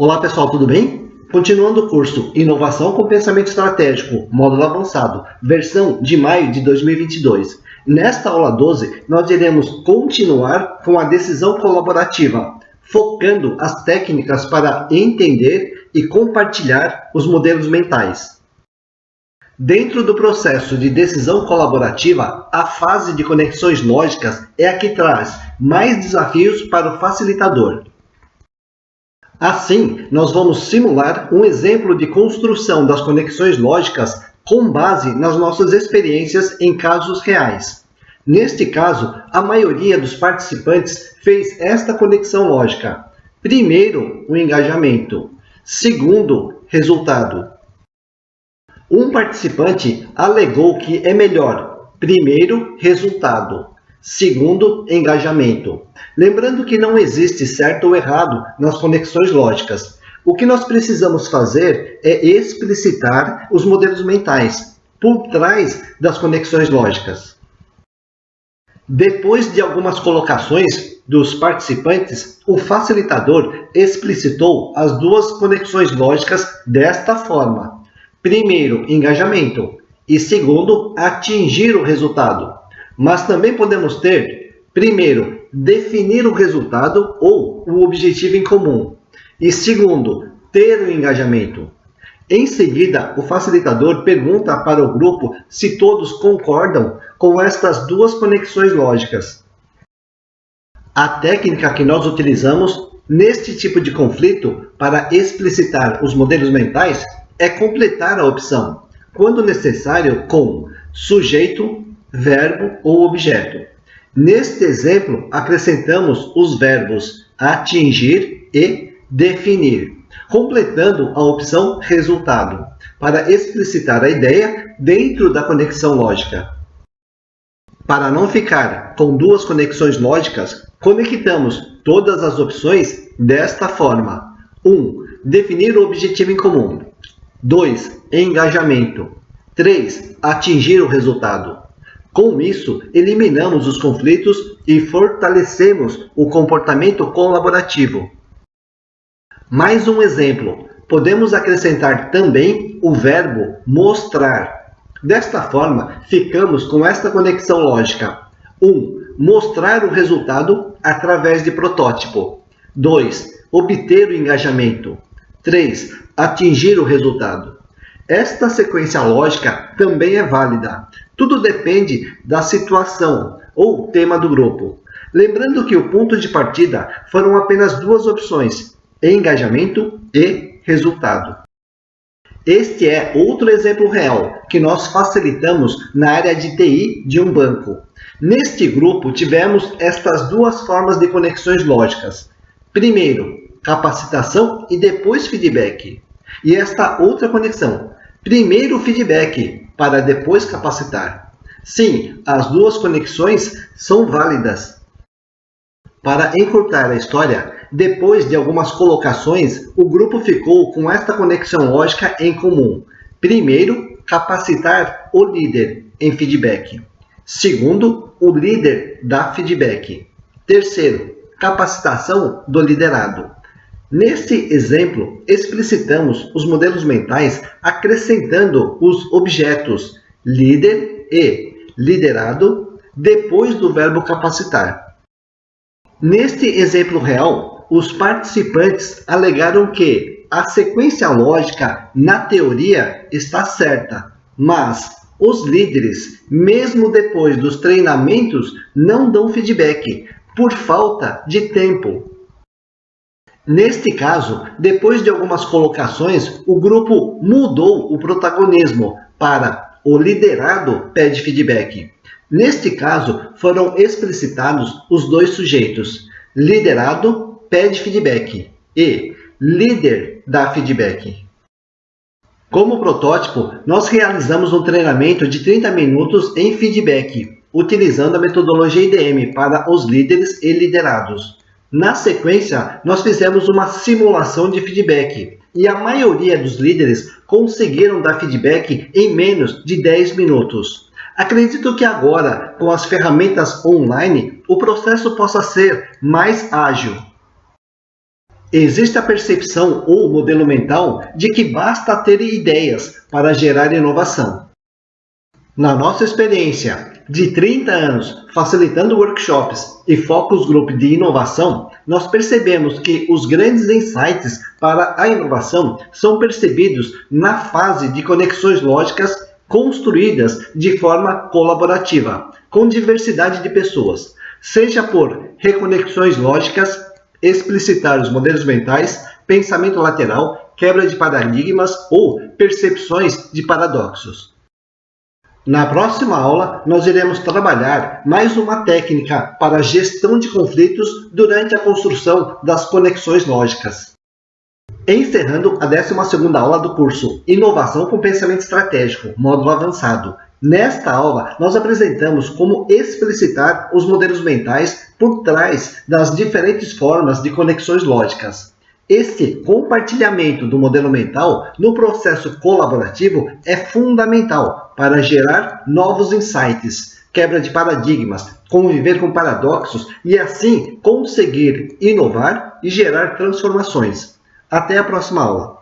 Olá pessoal, tudo bem? Continuando o curso Inovação com Pensamento Estratégico, módulo avançado, versão de maio de 2022. Nesta aula 12, nós iremos continuar com a decisão colaborativa, focando as técnicas para entender e compartilhar os modelos mentais. Dentro do processo de decisão colaborativa, a fase de conexões lógicas é a que traz mais desafios para o facilitador. Assim, nós vamos simular um exemplo de construção das conexões lógicas com base nas nossas experiências em casos reais. Neste caso, a maioria dos participantes fez esta conexão lógica. Primeiro, o engajamento. Segundo, resultado. Um participante alegou que é melhor, primeiro, resultado. Segundo, engajamento. Lembrando que não existe certo ou errado nas conexões lógicas. O que nós precisamos fazer é explicitar os modelos mentais por trás das conexões lógicas. Depois de algumas colocações dos participantes, o facilitador explicitou as duas conexões lógicas desta forma. Primeiro, engajamento e segundo, atingir o resultado. Mas também podemos ter, primeiro, definir o resultado ou o objetivo em comum. E segundo, ter o engajamento. Em seguida, o facilitador pergunta para o grupo se todos concordam com estas duas conexões lógicas. A técnica que nós utilizamos neste tipo de conflito para explicitar os modelos mentais é completar a opção, quando necessário, com sujeito, verbo ou objeto. Neste exemplo, acrescentamos os verbos atingir e definir, completando a opção resultado, para explicitar a ideia dentro da conexão lógica. Para não ficar com duas conexões lógicas, conectamos todas as opções desta forma. 1. Definir o objetivo em comum. 2. Engajamento. 3. Atingir o resultado. Com isso, eliminamos os conflitos e fortalecemos o comportamento colaborativo. Mais um exemplo. Podemos acrescentar também o verbo mostrar. Desta forma, ficamos com esta conexão lógica. 1. Mostrar o resultado através de protótipo. 2. Obter o engajamento. 3. Atingir o resultado. Esta sequência lógica também é válida. Tudo depende da situação ou tema do grupo. Lembrando que o ponto de partida foram apenas duas opções, engajamento e resultado. Este é outro exemplo real que nós facilitamos na área de TI de um banco. Neste grupo, tivemos estas duas formas de conexões lógicas. Primeiro, capacitação e depois feedback. E esta outra conexão, primeiro feedback para depois capacitar. Sim, as duas conexões são válidas. Para encurtar a história, depois de algumas colocações, o grupo ficou com esta conexão lógica em comum. Primeiro, capacitar o líder em feedback. Segundo, o líder dá feedback. Terceiro, capacitação do liderado. Neste exemplo, explicitamos os modelos mentais acrescentando os objetos líder e liderado depois do verbo capacitar. Neste exemplo real, os participantes alegaram que a sequência lógica, na teoria, está certa, mas os líderes, mesmo depois dos treinamentos, não dão feedback por falta de tempo. Neste caso, depois de algumas colocações, o grupo mudou o protagonismo para o liderado pede feedback. Neste caso, foram explicitados os dois sujeitos. Liderado pede feedback e líder dá feedback. Como protótipo, nós realizamos um treinamento de 30 minutos em feedback, utilizando a metodologia IDM para os líderes e liderados. Na sequência, nós fizemos uma simulação de feedback e a maioria dos líderes conseguiram dar feedback em menos de 10 minutos. Acredito que agora, com as ferramentas online, o processo possa ser mais ágil. Existe a percepção ou modelo mental de que basta ter ideias para gerar inovação. Na nossa experiência de 30 anos facilitando workshops e focus group de inovação, nós percebemos que os grandes insights para a inovação são percebidos na fase de conexões lógicas construídas de forma colaborativa, com diversidade de pessoas, seja por reconexões lógicas, explicitar os modelos mentais, pensamento lateral, quebra de paradigmas ou percepções de paradoxos. Na próxima aula, nós iremos trabalhar mais uma técnica para a gestão de conflitos durante a construção das conexões lógicas. Encerrando a 12ª aula do curso Inovação com Pensamento Estratégico, módulo avançado. Nesta aula, nós apresentamos como explicitar os modelos mentais por trás das diferentes formas de conexões lógicas. Esse compartilhamento do modelo mental no processo colaborativo é fundamental para gerar novos insights, quebra de paradigmas, conviver com paradoxos e assim conseguir inovar e gerar transformações. Até a próxima aula.